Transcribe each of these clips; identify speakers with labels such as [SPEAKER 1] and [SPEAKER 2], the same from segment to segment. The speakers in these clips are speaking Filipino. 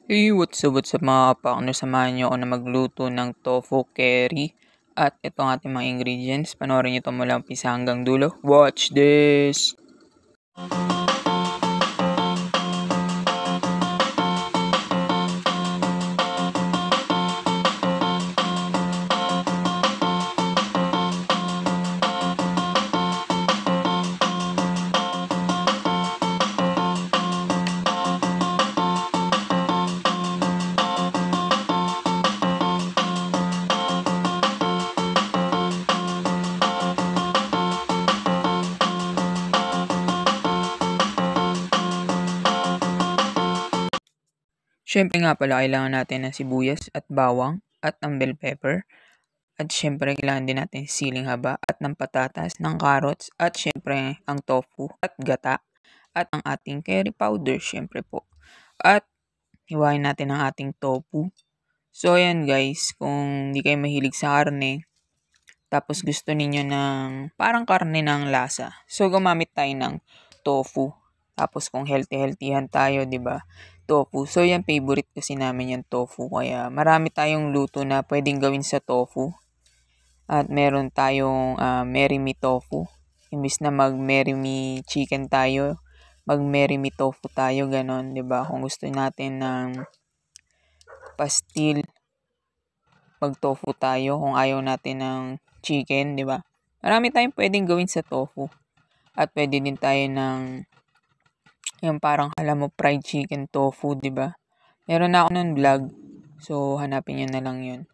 [SPEAKER 1] Hey, what's up mga kapakner? Samahan niyo ako na magluto ng tofu curry. At ito ang ating mga ingredients. Panoorin niyo ito mula umpisa hanggang dulo. Watch this! Siyempre nga pala, kailangan natin ng sibuyas at bawang at ng bell pepper. At siyempre, kailangan din natin siling haba at ng patatas, ng carrots, at siyempre, ang tofu at gata. At ang ating curry powder, siyempre po. At hiwain natin ang ating tofu. So, ayan guys, kung hindi kayo mahilig sa karne, tapos gusto ninyo ng parang karne ng lasa, so gumamit tayo ng tofu. Tapos kung healthy-healthyhan tayo, 'di ba? Tofu. So yan, favorite kasi namin yung tofu. Kaya marami tayong luto na pwedeng gawin sa tofu. At meron tayong merimi tofu. Imbis na mag-merimi chicken tayo, mag-merimi tofu tayo, ganon, 'di ba? Kung gusto natin ng pastil, mag-tofu tayo. Kung ayaw natin ng chicken, 'di ba? Marami tayong pwedeng gawin sa tofu. At pwede din tayo ng yung parang alam mo fried chicken tofu, 'di ba? Meron na ako ng vlog. So hanapin niyo na lang 'yun.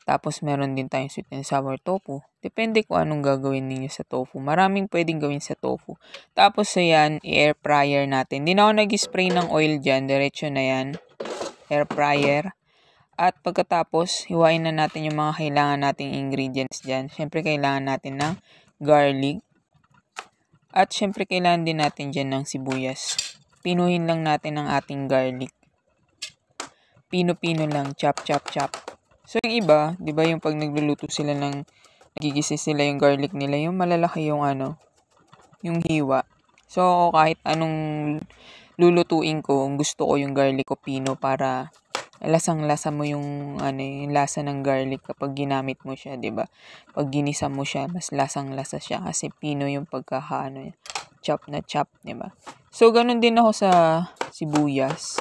[SPEAKER 1] Tapos meron din tayong sweet and sour tofu. Depende kung anong gagawin niyo sa tofu. Maraming pwedeng gawin sa tofu. Tapos ayan, i-air fryer natin. Hindi na ako nag-spray ng oil diyan, diretso na 'yan. Air fryer. At pagkatapos, hiwain na natin yung mga kailangan nating ingredients diyan. Syempre kailangan natin ng garlic. At syempre kailangan din natin dyan ng sibuyas. Pinuhin lang natin ang ating garlic. Pino-pino lang, chop, chop, chop. So yung iba, di ba yung pag nagluluto sila ng, nagigisa sila yung garlic nila, yung malalaki yung yung hiwa. So kahit anong lulutuin ko, gusto ko yung garlic ko pino para lasang-lasa mo yung yung lasa ng garlic kapag ginamit mo siya, 'di ba? Pag ginisa mo siya, mas lasang-lasa siya kasi pino yung chop na chop, 'di ba? So ganun din ako sa sibuyas.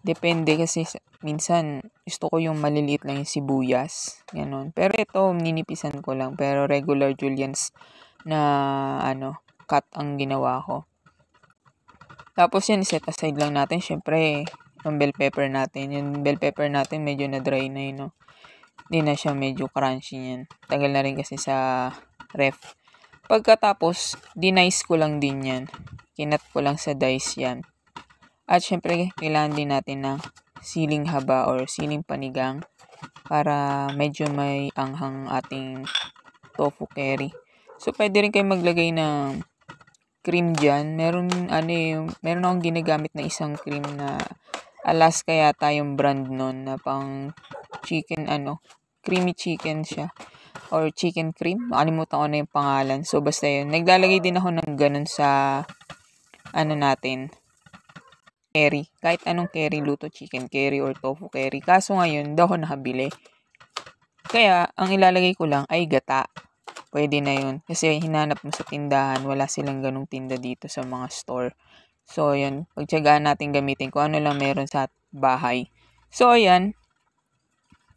[SPEAKER 1] Depende kasi minsan gusto ko yung maliliit lang yung sibuyas, ganun. Pero ito ninipisan ko lang, pero regular juliennes na cut ang ginawa ko. Tapos yan, set aside lang natin. Syempre, yung bell pepper natin. Yung bell pepper natin medyo na dry na yun, no? Hindi na siya medyo crunchy yan. Tagal na rin kasi sa ref. Pagkatapos, dinice ko lang din yan. Kinat ko lang sa dice yan. At syempre, kailangan din natin ng siling haba or siling panigang para medyo may anghang ating tofu curry. So, pwede rin kayo maglagay ng cream dyan. Meron akong ginagamit na isang cream na Alaska yata yung brand nun na pang chicken creamy chicken siya. Or chicken cream. Makalimutan ko na yung pangalan. So, basta yun. Naglalagay din ako ng ganun sa natin. Curry. Kahit anong curry luto. Chicken curry or tofu curry. Kaso ngayon, daw ako nakabili. Kaya, ang ilalagay ko lang ay gata. Pwede na yun. Kasi hinanap mo sa tindahan, wala silang ganung tinda dito sa mga store. So, yun. Pagtyagaan natin gamitin kung ano lang meron sa bahay. So, ayan.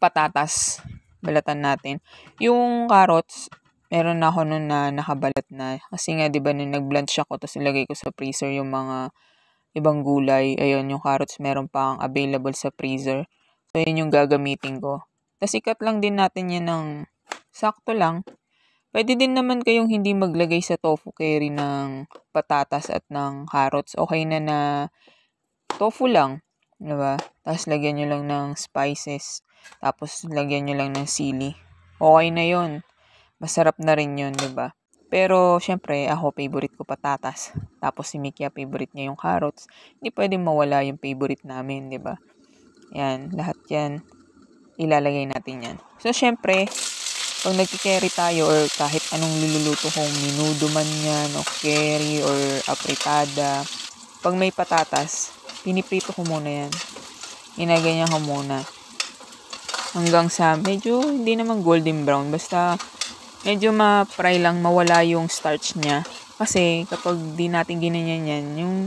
[SPEAKER 1] Patatas. Balatan natin. Yung carrots, meron na ako nun na nakabalat na. Kasi nga, di ba, nung nag-blanch ako, tapos ilagay ko sa freezer yung mga ibang gulay. Ayun, yung carrots meron pang available sa freezer. So, yun yung gagamitin ko. Tapos, ikat lang din natin yan ng sakto lang. Pwede din naman kayong hindi maglagay sa tofu curry ng patatas at ng carrots. Okay na tofu lang, 'di ba? Tapos lagyan nyo lang ng spices. Tapos lagyan nyo lang ng sili. Okay na 'yon. Masarap na rin 'yon, 'di ba? Pero syempre, ako favorite ko patatas. Tapos si Mikia favorite niya yung carrots. Hindi pwedeng mawala yung favorite namin, 'di ba? Yan, lahat 'yan ilalagay natin 'yan. So syempre, pag nagki-curry tayo or kahit anong niluluto kong minudo man yan o curry or apritada, pag may patatas, piniprito ko muna yan. Ginaganyan ko muna. Hanggang sa medyo hindi naman golden brown. Basta medyo ma-fry lang, mawala yung starch niya. Kasi kapag di natin ginanyan yan, yung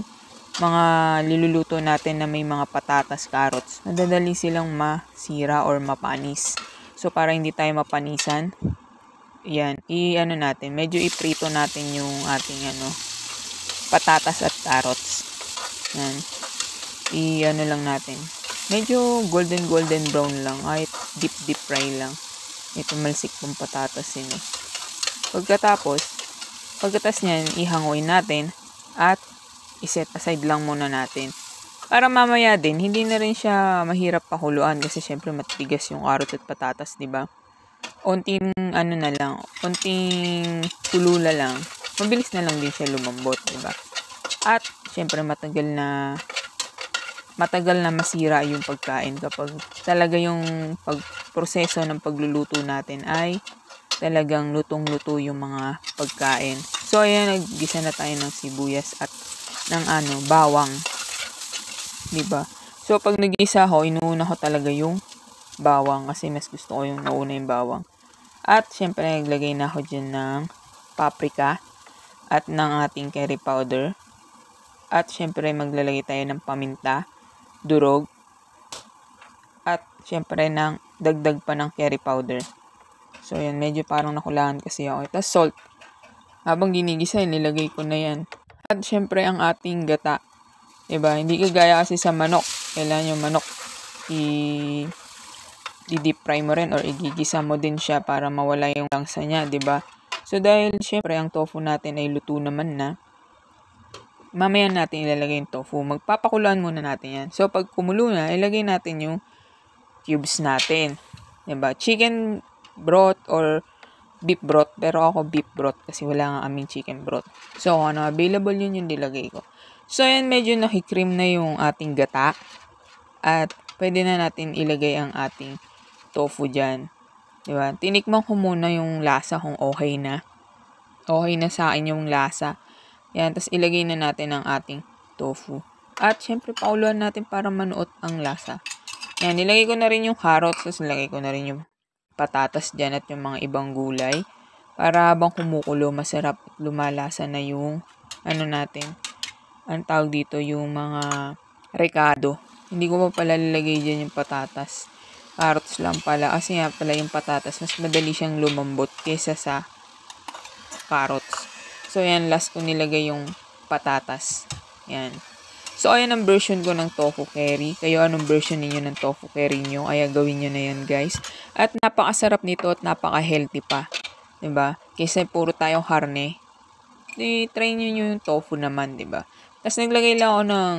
[SPEAKER 1] mga liluluto natin na may mga patatas, carrots, nadadali silang masira or mapanis. So para hindi tayo mapanisan, yan, natin, medyo iprito natin yung ating patatas at carrots. Yan, lang natin. Medyo golden brown lang, kahit deep fry lang. Ito malsik pong patatas yun eh. Pagkatas niyan, ihanguin natin at iset aside lang muna natin. Para mamaya din, hindi na rin siya mahirap pakuluan kasi syempre matigas yung carrots at patatas, di ba? Unting unting kulula lang. Mabilis na lang din siya lumambot, di ba? At syempre matagal na masira yung pagkain kapag talaga yung proseso ng pagluluto natin ay talagang lutong-luto yung mga pagkain. So, ayan, naggisa na tayo ng sibuyas at ng bawang. Diba? So, pag nag-isa ako, inuuna ko talaga yung bawang kasi mas gusto ko yung nauna yung bawang. At, syempre, naglagay na ako dyan ng paprika at ng ating curry powder. At, syempre, maglalagay tayo ng paminta, durog, at syempre ng dagdag pa ng curry powder. So yan, medyo parang nakulangan kasi ako. Tapos salt. Habang ginigisa, nilagay ko na yan. At syempre ang ating gata. Diba? Hindi kagaya kasi sa manok. Kailangan yung manok i-deep fry mo rin or igigisa mo din siya para mawala yung langsa niya, diba? So dahil syempre ang tofu natin ay luto naman na, mamaya natin ilalagay yung tofu. Magpapakulaan muna natin yan. So, pag kumulo na, ilagay natin yung cubes natin. Diba? Chicken broth or beef broth. Pero ako beef broth kasi wala nga aming chicken broth. So, kung ano available yun yung nilagay ko. So, yan medyo nakikream na yung ating gata. At pwede na natin ilagay ang ating tofu dyan. Diba? Tinikman ko muna yung lasa kung okay na. Okay na sa akin yung lasa. Yan, tapos ilagay na natin ang ating tofu. At syempre, pakuluan natin para manuot ang lasa. Yan, nilagay ko na rin yung carrots, tapos nilagay ko na rin yung patatas dyan at yung mga ibang gulay. Para habang kumukulo, masarap at lumalasa na yung, natin, ang tawag dito, yung mga recado. Hindi ko pa pala nilagay dyan yung patatas. Carrots lang pala. Kasi nga pala yung patatas, mas madali siyang lumambot kaysa sa carrots. So, yan, last ko nilagay yung patatas. Yan. So, ayan ang version ko ng tofu curry. Kayo, anong version ninyo ng tofu curry nyo? Kaya gawin nyo na yan, guys. At napakasarap nito at napaka-healthy pa. Diba? Kaysa puro tayong karne. Try nyo yung tofu naman, diba? Tapos, naglagay lang ako ng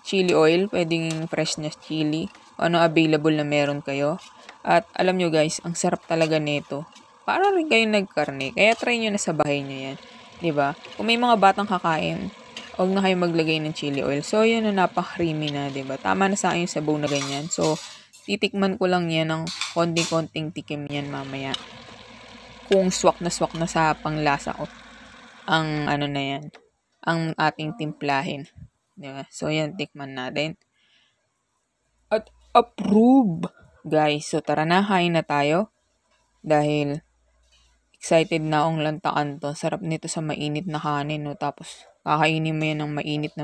[SPEAKER 1] chili oil. Pwedeng fresh na chili. Ano available na meron kayo. At, alam nyo, guys, ang sarap talaga nito. Para rin kayo nagkarne. Kaya, try nyo na sa bahay nyo yan. Diba? Kung may mga batang kakain, huwag na kayo maglagay ng chili oil. So, yun na napaka-creamy na, diba? Tama na sa akin yung sabaw na ganyan. So, titikman ko lang yan ng konting-konting tikim yan mamaya. Kung swak na sa panglasa ko. Ang na yan. Ang ating timplahin. Diba? So, yan, tikman natin. At approve! Guys, so tara na, kain na tayo. Dahil excited na akong lantakan to. Sarap nito sa mainit na kanin, no? Tapos, kakainin mo yan ng mainit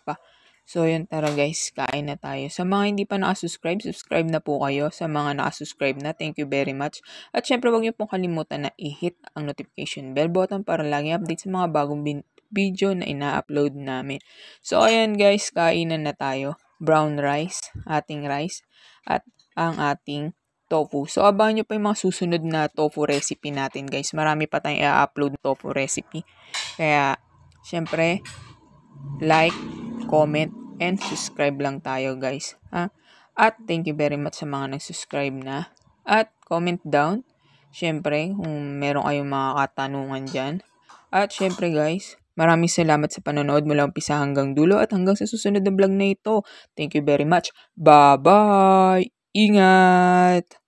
[SPEAKER 1] pa. So, yun, tara guys, kain na tayo. Sa mga hindi pa nakasubscribe, subscribe na po kayo. Sa mga nakasubscribe na, thank you very much. At syempre, huwag niyo pong kalimutan na i-hit ang notification bell button para lagi update sa mga bagong video na ina-upload namin. So, ayan guys, kainan na tayo. Brown rice, ating rice, at ang ating tofu. So, abangan nyo pa yung mga susunod na tofu recipe natin, guys. Marami pa tayong i-upload tofu recipe. Kaya, syempre, like, comment, and subscribe lang tayo, guys. At thank you very much sa mga nag-subscribe na. At comment down, syempre, kung meron kayong mga katanungan dyan. At syempre, guys, maraming salamat sa panonood mula umpisa hanggang dulo at hanggang sa susunod na vlog na ito. Thank you very much. Bye-bye! Ingat!